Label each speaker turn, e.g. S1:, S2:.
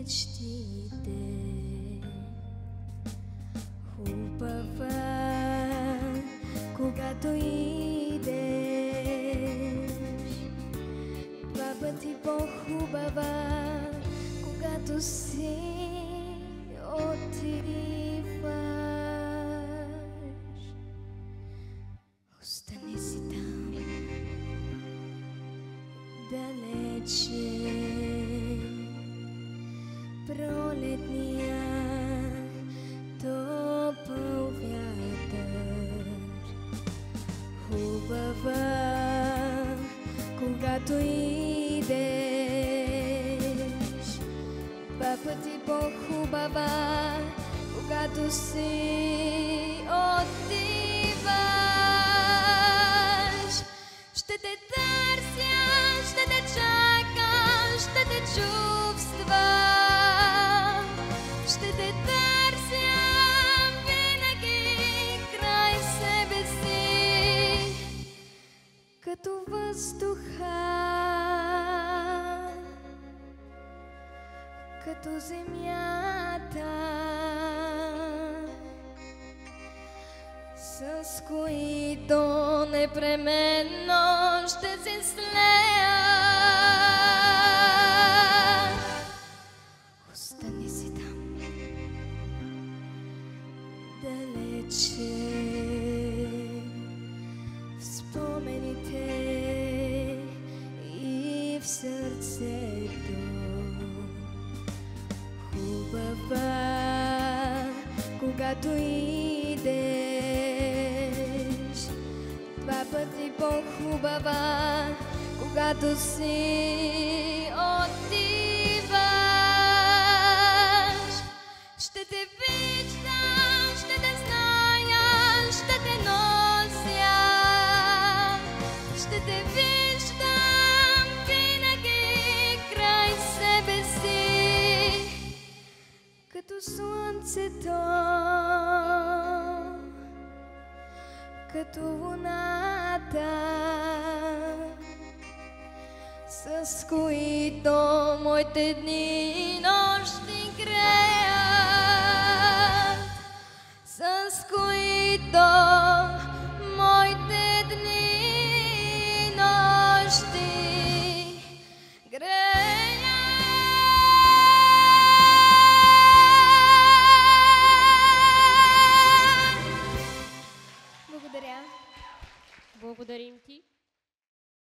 S1: мечтите. Хубава, когато идеш, два пъти по-хубава, когато си отиваш. Остани си там, далече, пролетния топъл вятър. Хубава, когато идеш, два пъти по-хубава, когато си отиваш. Ще те търся, ще те чакам, ще те чувствам. Ще те търся винаги край себе си, като въздуха, като земята, с които непременно ще се слея. Остани си там, далече, в спомените и в сърцето. Хубава, когато идеш, два пъти по-хубава, когато си отиваш. Ще те виждам, ще те зная, ще те нося. Ще те виждам винаги край себе си, като слънцето, като луната, с които моите дни и нощи греят, с които